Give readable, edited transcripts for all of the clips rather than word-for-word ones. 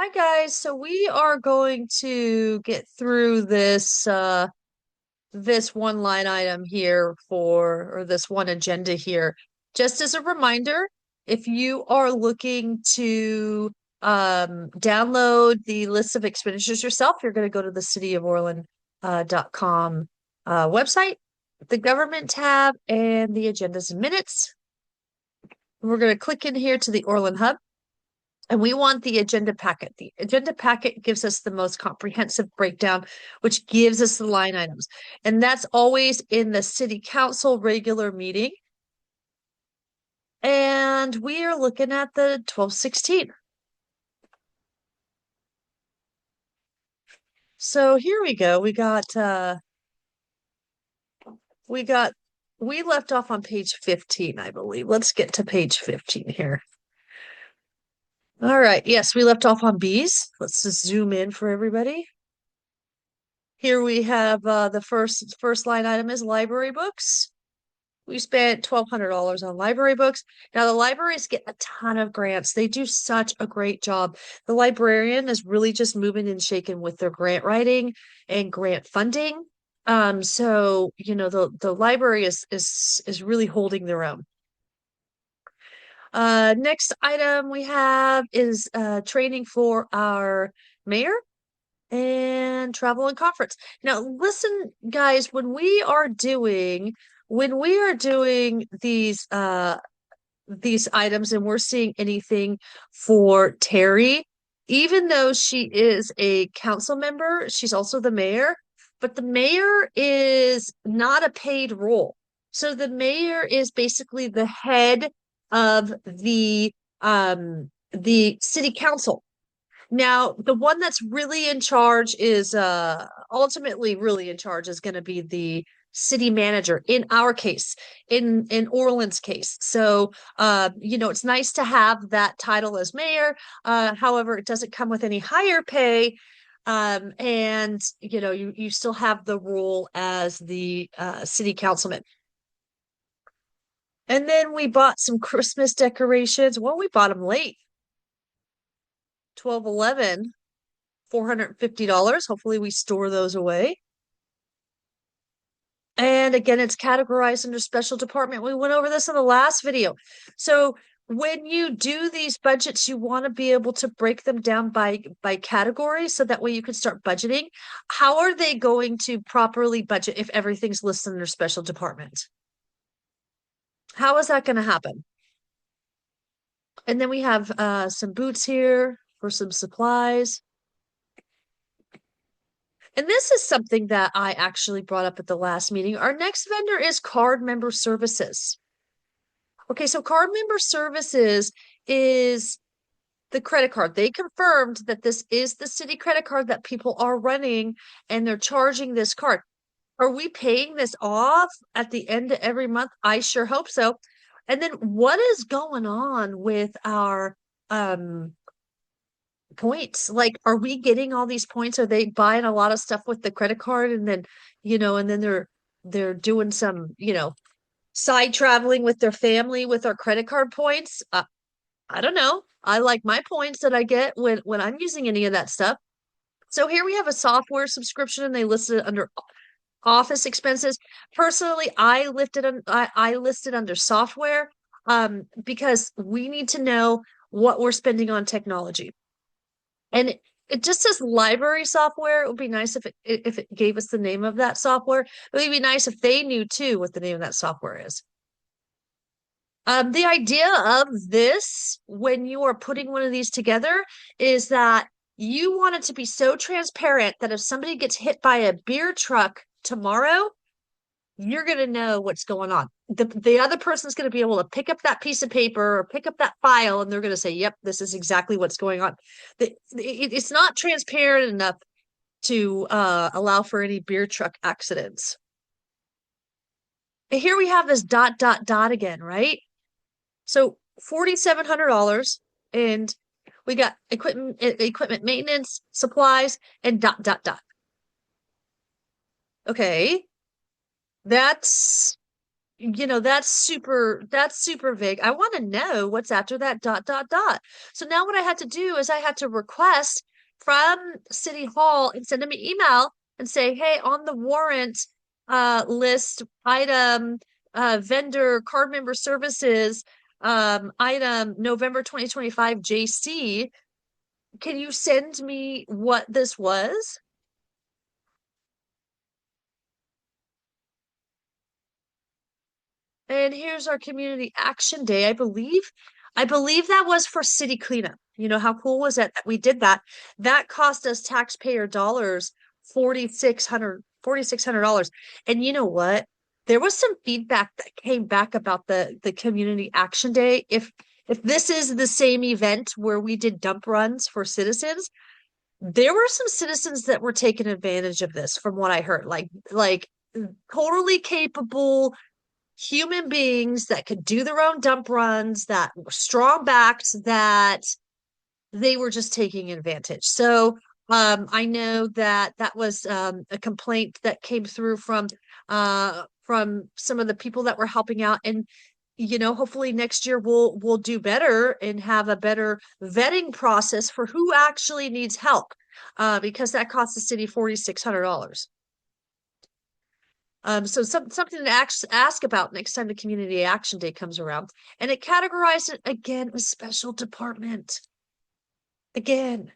Hi guys, so we are going to get through this one line item here or this one agenda here. Just as a reminder, if you are looking to download the list of expenditures yourself, you're going to go to the City of Orland .com website, the government tab, and the agendas and minutes. We're going to click in here to the Orland Hub. And we want the agenda packet. The agenda packet gives us the most comprehensive breakdown, which gives us the line items. And that's always in the city council regular meeting. And we are looking at the 1216. So here we go. We left off on page 15, I believe. Let's get to page 15 here. All right. Yes, we left off on bees. Let's just zoom in for everybody. Here we have the first line item is library books. We spent $1,200 on library books. Now, the libraries get a ton of grants. They do such a great job. The librarian is really just moving and shaking with their grant writing and grant funding. So the library is really holding their own. Next item we have is training for our mayor and travel and conference. Now, listen, guys, when we are doing these items and we're seeing anything for Terry, even though she is a council member, she's also the mayor, but the mayor is not a paid role. So the mayor is basically the head of the city council. Now, the one that's really in charge is ultimately really in charge is going to be the city manager in our case, in Orland's case. So, it's nice to have that title as mayor. However, it doesn't come with any higher pay. And you still have the role as the city councilman. And then we bought some Christmas decorations. Well, we bought them late. 12/11, $450. Hopefully we store those away. And again, it's categorized under special department. We went over this in the last video. So when you do these budgets, you want to be able to break them down by category so that way you can start budgeting. How are they going to properly budget if everything's listed under special department? How is that going to happen? And then we have some boots here for some supplies. And this is something that I actually brought up at the last meeting. Our next vendor is card member services. Okay, so card member services is the credit card. They confirmed that this is the city credit card that people are running and they're charging this card. Are we paying this off at the end of every month? I sure hope so. And then what is going on with our points? Like, are we getting all these points? Are they buying a lot of stuff with the credit card and then, they're doing some, side traveling with their family with our credit card points? I don't know. I like my points that I get when I'm using any of that stuff. So here we have a software subscription and they listed it under office expenses. Personally, I listed under software because we need to know what we're spending on technology. And it just says library software. It would be nice if it gave us the name of that software. It would be nice if they knew too what the name of that software is. The idea of this, when you are putting one of these together, is that you want it to be so transparent that if somebody gets hit by a beer truck tomorrow, you're going to know what's going on. The other person's going to be able to pick up that piece of paper or pick up that file and they're going to say, yep, this is exactly what's going on. It's not transparent enough to allow for any beer truck accidents. And here we have this ... again, right? So $4,700 and we got equipment maintenance, supplies, and ... Okay. That's that's super vague. I want to know what's after that dot dot dot. So now what I had to do is I had to request from City Hall and send them an email and say, hey, on the warrant list item vendor card member services item November 2025 JC, can you send me what this was? And here's our community action day. I believe that was for city cleanup. How cool was that that we did that? That cost us taxpayer dollars, $4,600. And you know what? There was some feedback that came back about the community action day. If this is the same event where we did dump runs for citizens, there were some citizens that were taking advantage of this from what I heard. Like totally capable human beings that could do their own dump runs, that were strong backed, that they were just taking advantage. So I know that that was a complaint that came through from some of the people that were helping out. And hopefully next year we'll do better and have a better vetting process for who actually needs help, because that cost the city $4,600. So something to ask about next time the Community Action Day comes around. And it categorized it again as special department. Again,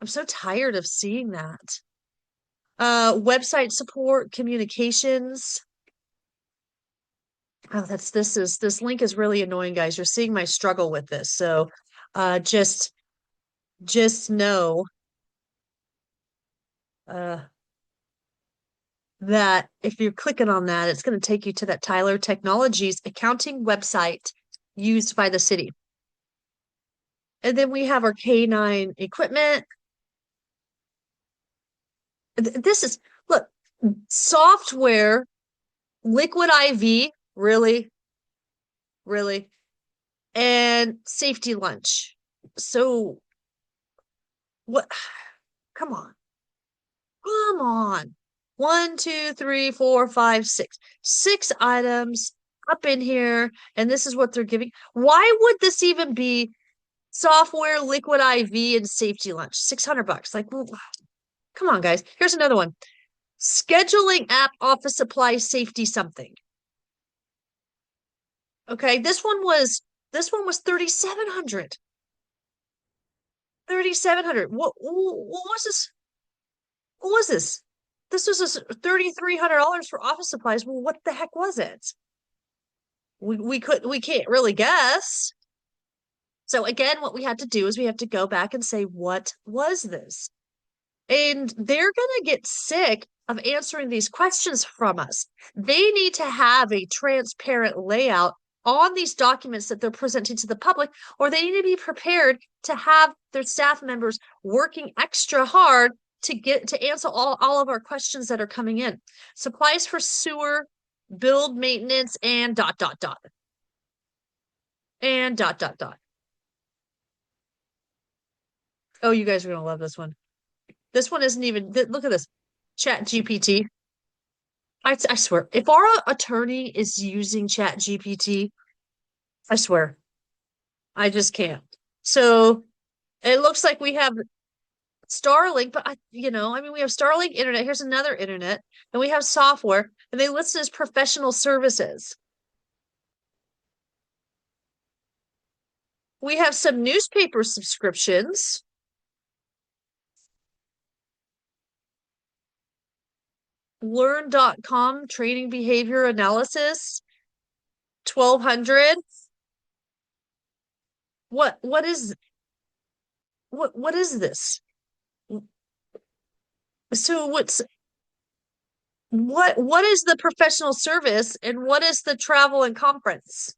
I'm so tired of seeing that. Website support, communications. Oh, this link is really annoying, guys. You're seeing my struggle with this. So just know uh that if you're clicking on that, it's going to take you to that Tyler Technologies accounting website used by the city. And then we have our K9 equipment. This is, look, software, liquid IV, really, really, and safety lunch. So what? Come on. Come on. One, two, three, four, five, six. Six items up in here, and this is what they're giving. Why would this even be software, liquid IV, and safety lunch? $600. Like, well, come on, guys. Here's another one. Scheduling app, office supply, safety something. Okay, this one was 3,700. 3,700. What was this? What was this? This was $3,300 for office supplies. Well, what the heck was it? We can't really guess. So again, what we had to do is we have to go back and say, what was this? And they're gonna get sick of answering these questions from us. They need to have a transparent layout on these documents that they're presenting to the public, or they need to be prepared to have their staff members working extra hard to answer all of our questions that are coming in. Supplies for sewer, build maintenance, and dot dot dot. And dot dot dot. Oh, you guys are gonna love this one. This one isn't even look at this. Chat GPT. I swear, if our attorney is using Chat GPT, I swear, I just can't. So it looks like we have Starlink, but we have Starlink internet. Here's another internet, and we have software, and they list it as professional services. We have some newspaper subscriptions. Learn.com training behavior analysis, 1,200. What is this? So what is the professional service and what is the travel and conference?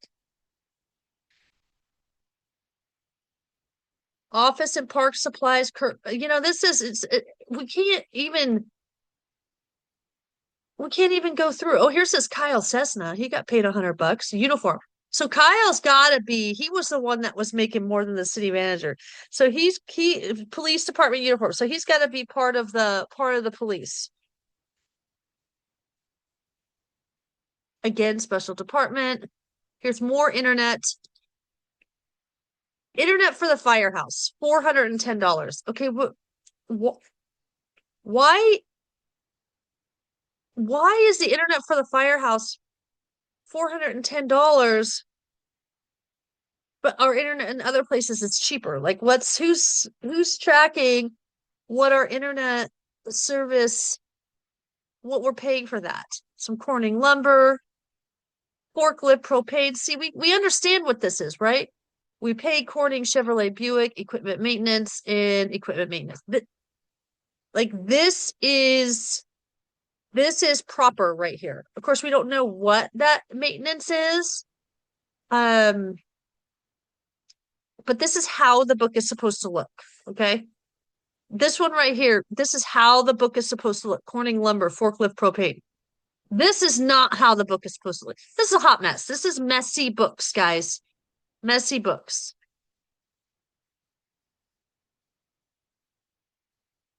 Office and park supplies, this is we can't even go through. Oh, here says Kyle Cessna. He got paid $100 uniform. So Kyle's gotta be, he was the one that was making more than the city manager. So he police department uniform. So he's gotta be part of the police. Again, special department. Here's more internet. Internet for the firehouse, $410. Okay, wh why why is the internet for the firehouse $410, but our internet in other places is cheaper? Like who's tracking what our internet service, what we're paying for that? Some Corning lumber, forklift propane. See, we understand what this is, right? We pay Corning, Chevrolet, Buick, equipment maintenance, and equipment maintenance. But like this is proper right here. Of course, we don't know what that maintenance is. Um, but this is how the book is supposed to look. Okay. This one right here, this is how the book is supposed to look. Corning lumber, forklift propane. This is not how the book is supposed to look. This is a hot mess. This is messy books, guys. Messy books.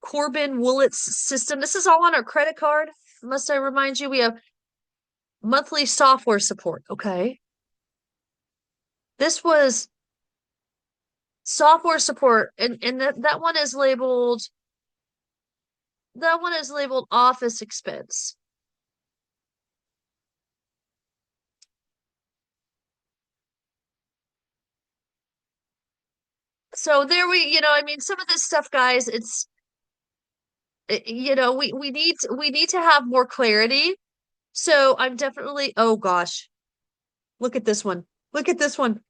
Corbin Woolett's system. This is all on our credit card. Must I remind you, we have monthly software support. Okay. This was software support, and that one is labeled office expense. So there I mean, some of this stuff, guys, we need to have more clarity. So I'm definitely, oh gosh, look at this one. Look at this one.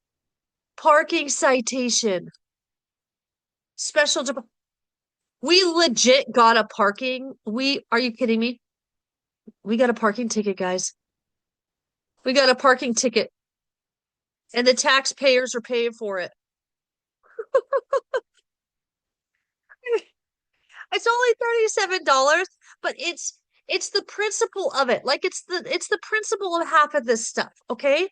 Parking citation. Special. We legit got a parking. Are you kidding me? We got a parking ticket, guys. We got a parking ticket, and the taxpayers are paying for it. It's only $37, but it's the principle of it. Like it's the principle of half of this stuff, okay?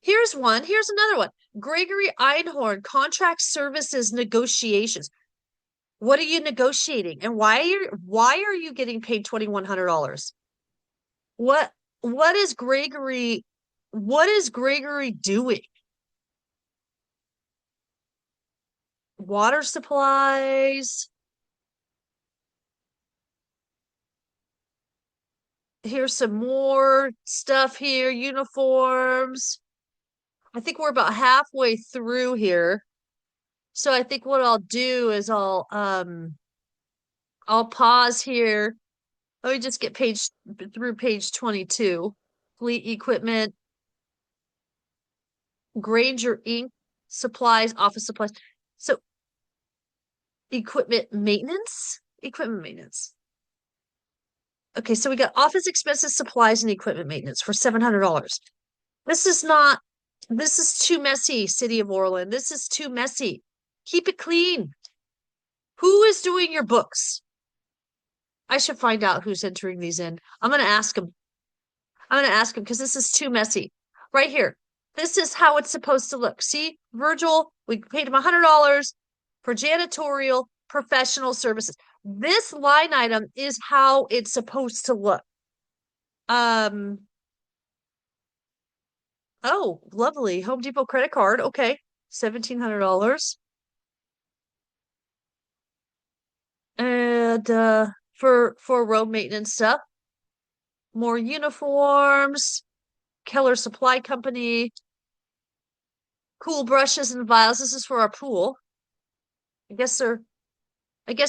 Here's one. Here's another one. Gregory Einhorn, contract services negotiations. What are you negotiating? And why are you getting paid $2,100? What what is Gregory doing? Water supplies. Here's some more stuff here. Uniforms. I think we're about halfway through here. So I think what I'll do is I'll pause here. Let me just get through page 22. Fleet equipment, Granger Inc., supplies, office supplies. So equipment maintenance? Equipment maintenance. Okay, so we got office expenses, supplies, and equipment maintenance for $700. This is too messy, City of Orland. This is too messy. Keep it clean. Who is doing your books? I should find out who's entering these in. I'm going to ask him. I'm going to ask him because this is too messy. Right here. This is how it's supposed to look. See, Virgil, we paid him $100 for janitorial professional services. This line item is how it's supposed to look. Oh, lovely. Home Depot credit card. Okay. $1,700. And for road maintenance stuff. More uniforms. Keller Supply Company. Cool brushes and vials. This is for our pool. I guess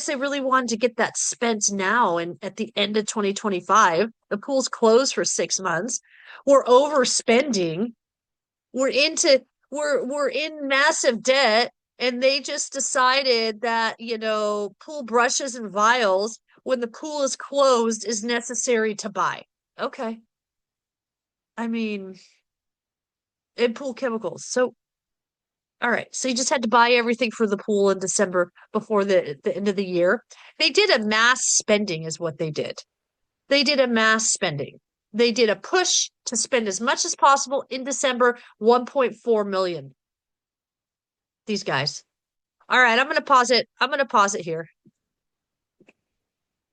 they really wanted to get that spent now and at the end of 2025. The pool's closed for 6 months. We're overspending. We're in massive debt, and they just decided that, pool brushes and vials when the pool is closed is necessary to buy. Okay. I mean, and pool chemicals. So all right. So you just had to buy everything for the pool in December before the end of the year. They did a mass spending is what they did. They did a mass spending. They did a push to spend as much as possible in December, 1.4 million. These guys. All right, I'm going to pause it. I'm going to pause it here.